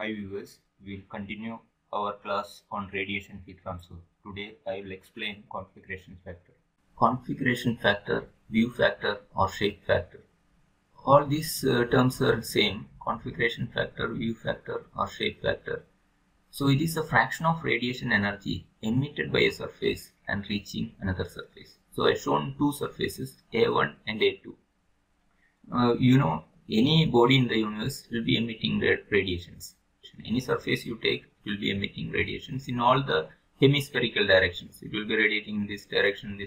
Hi viewers, we will continue our class on radiation heat transfer. Today I will explain configuration factor. Configuration factor, view factor or shape factor. All these terms are same, configuration factor, view factor or shape factor. So it is a fraction of radiation energy emitted by a surface and reaching another surface. So I have shown two surfaces A1 and A2. Any body in the universe will be emitting radiations. Any surface you take will be emitting radiations in all the hemispherical directions. It will be radiating in this direction,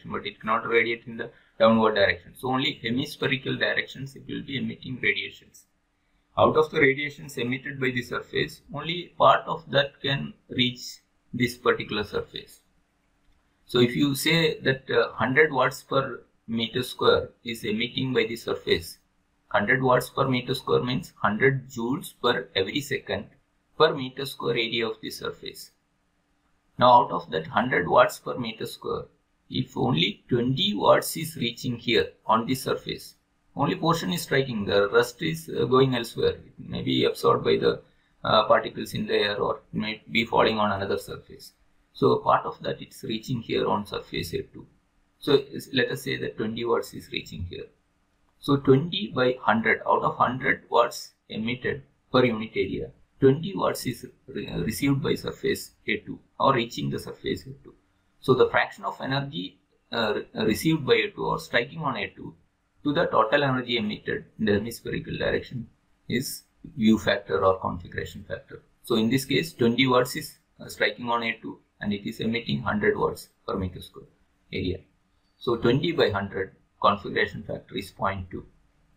but it cannot radiate in the downward direction. So only hemispherical directions it will be emitting radiations. Out of the radiations emitted by the surface, only part of that can reach this particular surface. So if you say that 100 watts per meter square is emitting by the surface, 100 watts per meter square means 100 joules per every second per meter square area of the surface. Now out of that 100 watts per meter square, if only 20 watts is reaching here on the surface, only portion is striking, the rest is going elsewhere. It may be absorbed by the particles in the air or it may be falling on another surface. So part of that is reaching here on surface A2. So let us say that 20 watts is reaching here. So 20 by 100, out of 100 watts emitted per unit area, 20 watts is received by surface A2 or reaching the surface A2. So the fraction of energy received by A2 or striking on A2 to the total energy emitted in the hemispherical direction is view factor or configuration factor. So in this case 20 watts is striking on A2 and it is emitting 100 watts per meter square area. So 20 by 100 configuration factor is 0.2.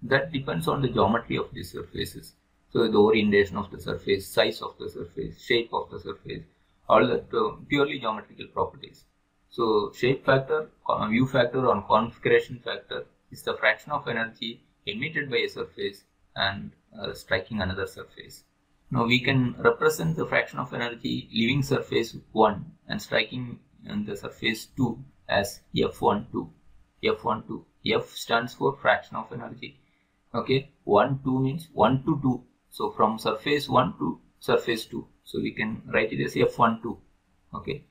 That depends on the geometry of the surfaces. So the orientation of the surface, size of the surface, shape of the surface, all the purely geometrical properties. So shape factor, view factor or configuration factor is the fraction of energy emitted by a surface and striking another surface. Now we can represent the fraction of energy leaving surface 1 and striking the surface 2 as F12. F12. F stands for fraction of energy. Okay, 1, 2 means 1 to 2. So from surface 1 to surface 2. So we can write it as F12. Okay,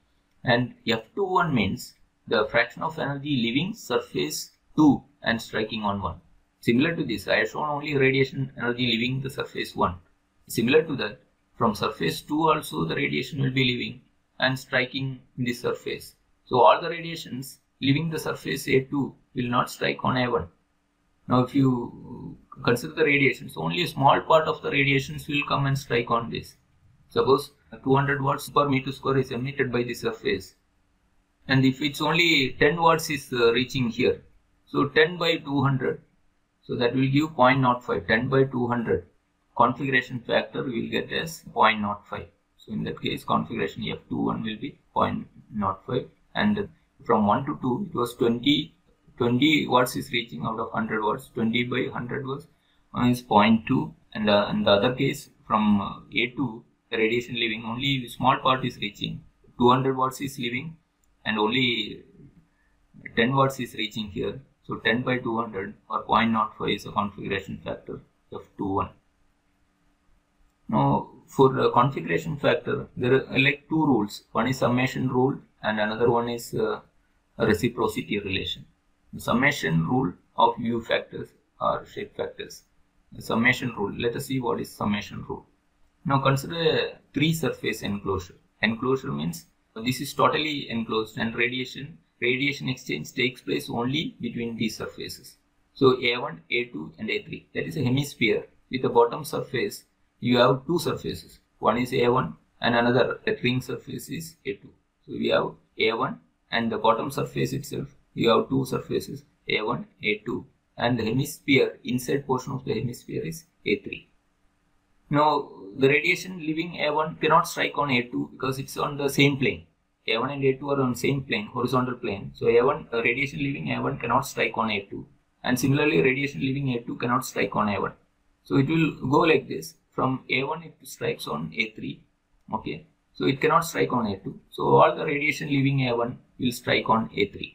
and F21 means the fraction of energy leaving surface 2 and striking on 1. Similar to this, I have shown only radiation energy leaving the surface 1. Similar to that, from surface 2 also the radiation will be leaving and striking the surface. So all the radiations leaving the surface A2 will not strike on A1. Now if you consider the radiations, only a small part of the radiations will come and strike on this. Suppose 200 watts per meter square is emitted by the surface, and if it's only 10 watts is reaching here, so 10 by 200, so that will give 0.05. 10 by 200 configuration factor we will get as 0.05. So in that case configuration F21 will be 0.05, and from 1 to 2 it was 20 watts is reaching out of 100 watts. 20 by 100 was is 0.2, and in the other case from A2 the radiation leaving only small part is reaching, 200 watts is leaving and only 10 watts is reaching here. So 10 by 200 or 0.05 is a configuration factor F21. Now for the configuration factor there are like two rules. One is summation rule and another one is a reciprocity relation. The summation rule of view factors or shape factors. The summation rule. Let us see what is summation rule. Now consider a 3 surface enclosure. Enclosure means this is totally enclosed and radiation exchange takes place only between these surfaces. So A1, A2 and A3. That is a hemisphere. With the bottom surface you have two surfaces. One is A1 and another ring surface is A2. So we have A1 and the bottom surface itself you have two surfaces A1, A2, and the hemisphere, inside portion of the hemisphere is A3. Now the radiation leaving A1 cannot strike on A2 because it's on the same plane. A1 and A2 are on the same plane, horizontal plane. So radiation leaving A1 cannot strike on A2, and similarly radiation leaving A2 cannot strike on A1. So it will go like this. From A1 it strikes on A3. Okay, so it cannot strike on A2. So all the radiation leaving A1 will strike on A3.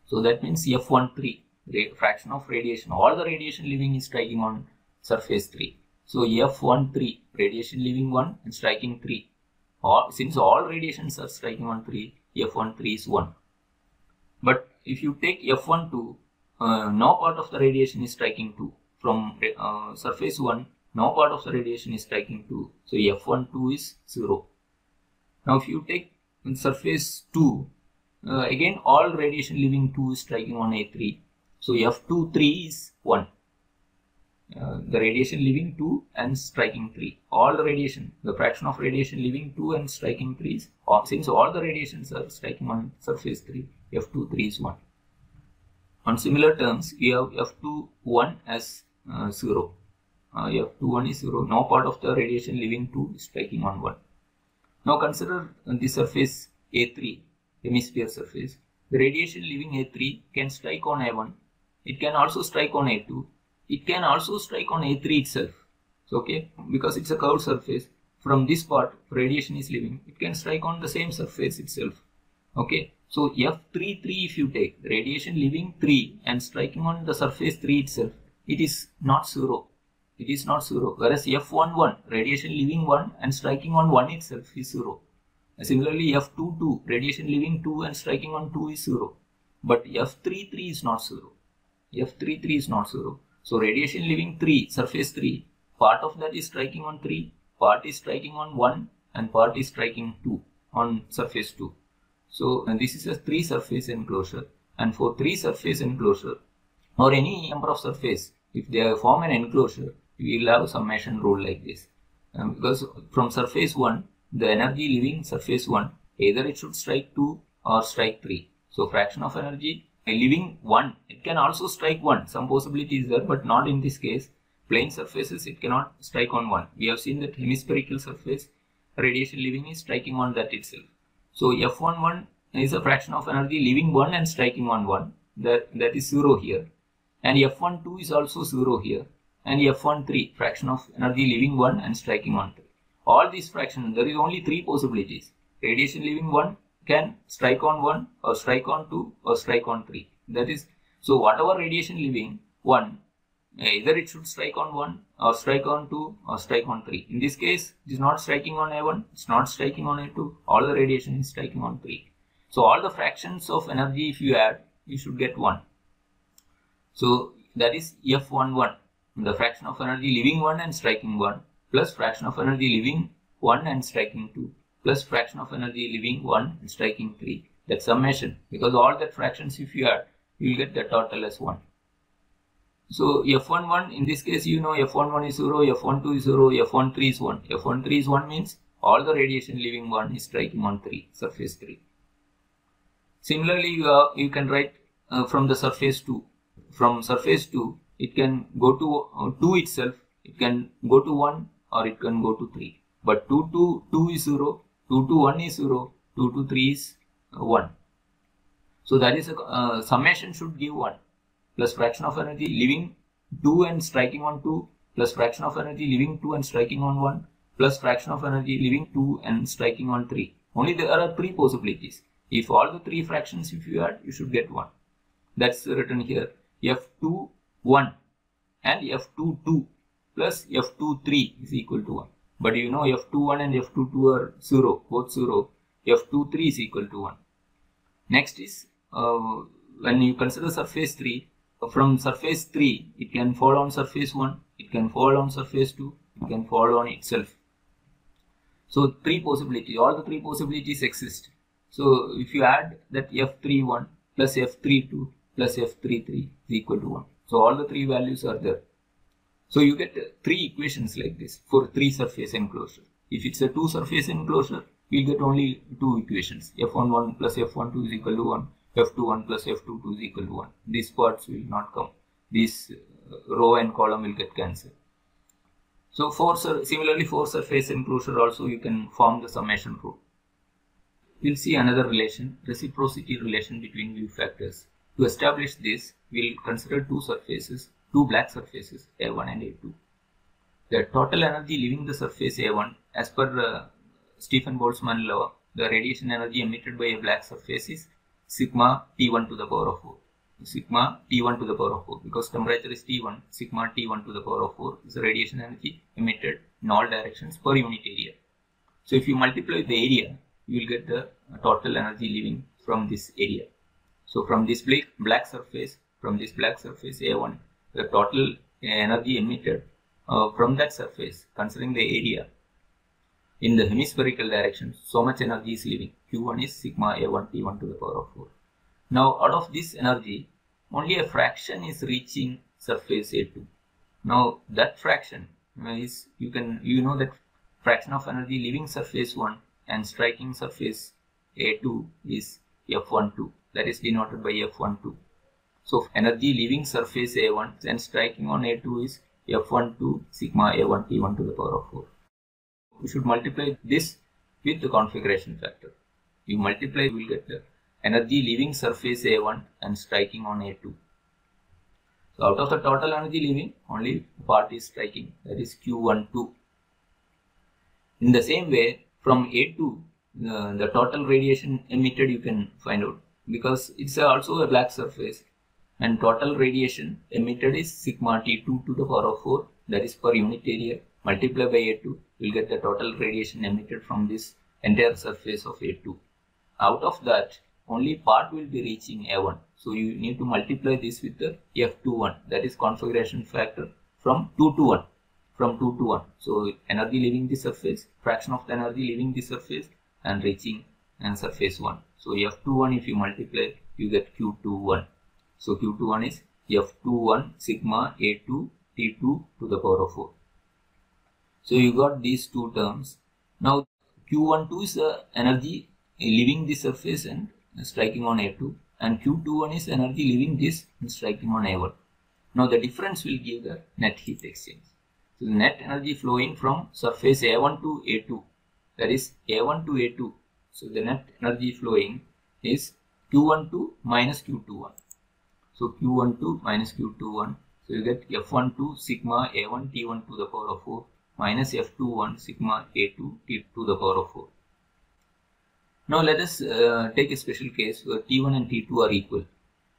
So that means F13, fraction of radiation, all the radiation leaving is striking on surface 3. So F13 radiation leaving 1 and striking 3. Since all radiations are striking on 3, F13 is 1. But if you take F12, no part of the radiation is striking 2. From surface 1, no part of the radiation is striking 2. So F12 is 0. Now if you take surface 2, again all radiation leaving 2 is striking on A3. So F23 is 1. The radiation leaving 2 and striking 3. All the radiation, the fraction of radiation leaving 2 and striking 3 is, since all the radiations are striking on surface 3, F23 is 1. On similar terms, we have F21 as 0. F21 is 0. No part of the radiation leaving 2 is striking on 1. Now consider the surface A3, hemisphere surface. The radiation leaving A3 can strike on A1. It can also strike on A2. It can also strike on A3 itself. So, okay, because it's a curved surface, from this part radiation is leaving, it can strike on the same surface itself. Okay, so F33, if you take radiation leaving 3 and striking on the surface 3 itself, it is not 0. It is not 0. Whereas F11, radiation leaving 1 and striking on 1 itself is 0. Similarly, F22, radiation leaving 2 and striking on 2 is 0. But F33 is not 0. F33 is not 0. So radiation leaving 3, surface 3, part of that is striking on 3, part is striking on 1 and part is striking 2 on surface 2. So this is a 3 surface enclosure, and for 3 surface enclosure or any number of surface, if they form an enclosure, we will have summation rule like this. Because from surface 1, the energy leaving surface 1, either it should strike 2 or strike 3. So fraction of energy leaving 1, it can also strike 1. Some possibility is there, but not in this case. Plane surfaces, it cannot strike on 1. We have seen that hemispherical surface, radiation leaving is striking on that itself. So F11 is a fraction of energy leaving 1 and striking on 1. That is 0 here. And F12 is also 0 here. And F13, fraction of energy leaving 1 and striking on 3. All these fractions, there is only 3 possibilities. Radiation leaving 1 can strike on 1 or strike on 2 or strike on 3. That is, so whatever radiation leaving 1, either it should strike on 1 or strike on 2 or strike on 3. In this case, it is not striking on A1, it's not striking on A2, all the radiation is striking on 3. So all the fractions of energy, if you add, you should get 1. So that is F11, the fraction of energy leaving 1 and striking 1, plus fraction of energy leaving 1 and striking 2, plus fraction of energy leaving 1 and striking 3. That's summation, because all that fractions if you add, you will get the total as 1. So F11, in this case, you know F11 is 0, F12 is 0, F13 is 1. F13 is 1 means all the radiation leaving 1 is striking on 3, surface 3. Similarly, you can write from the surface 2. From surface 2, it can go to 2 itself, it can go to 1 or it can go to 3. But 2 to 2 is 0, 2 to 1 is 0, 2 to 3 is 1. So that is a summation should give 1. Plus fraction of energy leaving 2 and striking on 2, plus fraction of energy leaving 2 and striking on 1, plus fraction of energy leaving 2 and striking on 3. Only there are 3 possibilities. If all the 3 fractions if you add, you should get 1. That's written here. F21 and F22 plus F23 is equal to 1. But you know F21 and F22 are 0, both 0. F23 is equal to 1. Next is when you consider surface 3, from surface 3, it can fall on surface 1, it can fall on surface 2, it can fall on itself. So 3 possibilities, all the 3 possibilities exist. So if you add that F31 plus F32 plus F33 is equal to 1. So all the 3 values are there. So you get 3 equations like this for 3 surface enclosure. If it's a 2 surface enclosure, we get only 2 equations. F11 plus F12 is equal to 1. F21 plus F22 is equal to 1. These parts will not come. This row and column will get cancelled. So similarly for surface enclosure also you can form the summation rule. We'll see another relation, reciprocity relation between view factors. To establish this, we'll consider 2 surfaces, 2 black surfaces, A1 and A2. The total energy leaving the surface A1, as per Stephen-Boltzmann law, the radiation energy emitted by a black surface is sigma T1 to the power of 4. sigma T1 to the power of 4, because temperature is T1, sigma T1 to the power of 4 is the radiation energy emitted in all directions per unit area. So if you multiply the area, you will get the total energy leaving from this area. So from this black surface A1, the total energy emitted from that surface, considering the area in the hemispherical direction, so much energy is leaving. Q1 is sigma A1 T1 to the power of 4. Now out of this energy, only a fraction is reaching surface A2. Now that fraction is, you know that fraction of energy leaving surface 1 and striking surface A2 is F12, that is denoted by F12. So energy leaving surface A1 and striking on A2 is F12 sigma A1 T1 to the power of 4. We should multiply this with the configuration factor. You multiply, you will get the energy leaving surface A1 and striking on A2. So out of the total energy leaving, only part is striking, that is Q12. In the same way, from A2, the total radiation emitted you can find out, because it's also a black surface, and total radiation emitted is sigma T2 to the power of 4, that is per unit area, multiply by A2, you will get the total radiation emitted from this entire surface of A2. Out of that, only part will be reaching A1. So you need to multiply this with the F21, that is configuration factor, from 2 to 1. From 2 to 1. So energy leaving the surface, fraction of the energy leaving the surface and reaching surface 1. So F21, if you multiply, you get Q21. So Q21 is F21 sigma A2 T2 to the power of 4. So you got these two terms. Now Q12 is the energy leaving the surface and striking on A2, and Q21 is energy leaving this and striking on A1. Now the difference will give the net heat exchange. So the net energy flowing from surface A1 to A2, that is A1 to A2. So the net energy flowing is Q12 minus Q21. So Q12 minus Q21. So you get F12 sigma A1 T1 to the power of 4 minus F21 sigma A2 T to the power of 4. Now let us take a special case where T1 and T2 are equal.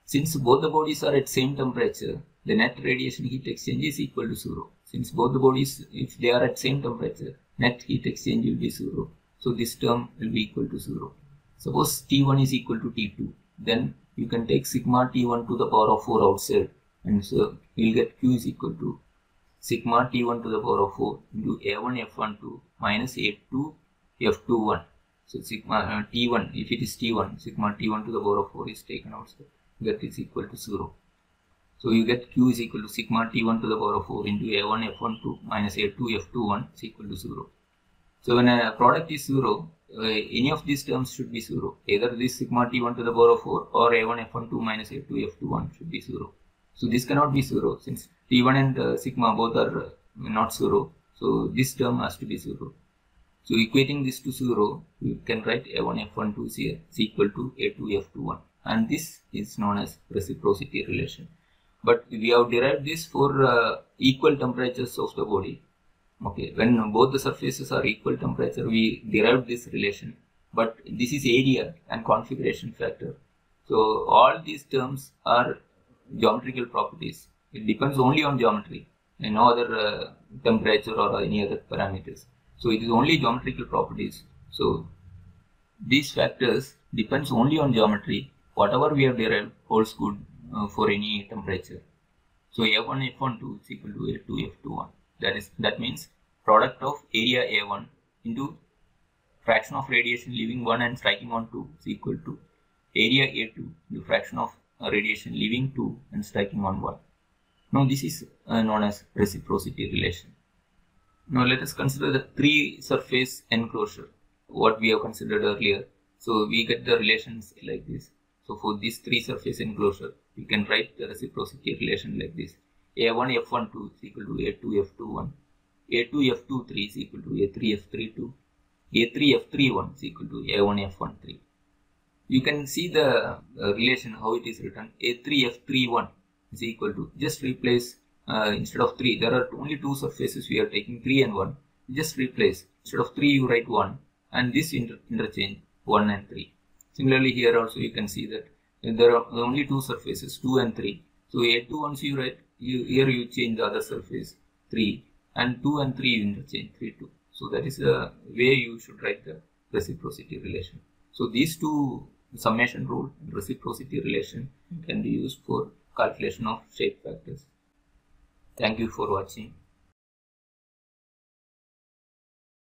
Since both the bodies are at same temperature, the net radiation heat exchange is equal to 0. Since both the bodies, if they are at same temperature, net heat exchange will be 0. So this term will be equal to 0. Suppose T1 is equal to T2, then you can take sigma T1 to the power of 4 outside, and so you will get Q is equal to sigma T1 to the power of 4 into A1 F12 minus A2 F21. So sigma T1, if it is T1, sigma T1 to the power of 4 is taken outside, that is equal to 0. So you get Q is equal to sigma T1 to the power of 4 into A1 F12 minus A2 F21 is equal to 0. So when a product is 0, any of these terms should be 0. Either this sigma T1 to the power of 4 or A1 F12 minus A2 F21 should be 0. So this cannot be 0 since T1 and sigma both are not 0. So this term has to be 0. So equating this to 0, you can write A1 F12 here is equal to A2 F21, and this is known as reciprocity relation. But we have derived this for equal temperatures of the body. Okay, when both the surfaces are equal temperature, we derived this relation. But this is area and configuration factor. So all these terms are geometrical properties. It depends only on geometry and no other temperature or any other parameters. So it is only geometrical properties. So these factors depends only on geometry. Whatever we have derived holds good for any temperature. So F1 F12 is equal to A2 F21. That means product of area A1 into fraction of radiation leaving 1 and striking on 2 is equal to area A2 into fraction of radiation leaving 2 and striking on 1. Now this is known as reciprocity relation. Now let us consider the three surface enclosure, what we have considered earlier. So we get the relations like this. So for this three surface enclosure, we can write the reciprocity relation like this. A1 F12 is equal to A2 F21. A2 F23 is equal to A3 F32. A3 F31 is equal to A1 F13. You can see the relation how it is written. A3 F31 is equal to, just replace instead of 3, there are only two surfaces we are taking 3 and 1. Just replace, instead of 3 you write 1 and this interchange 1 and 3. Similarly here also you can see that there are only two surfaces, 2 and 3. So A2 once you write, here you change the other surface 3, and 2 and 3 you interchange 3, 2. So that is the way you should write the reciprocity relation. So these two, summation rule and reciprocity relation, can be used for calculation of shape factors. Thank you for watching.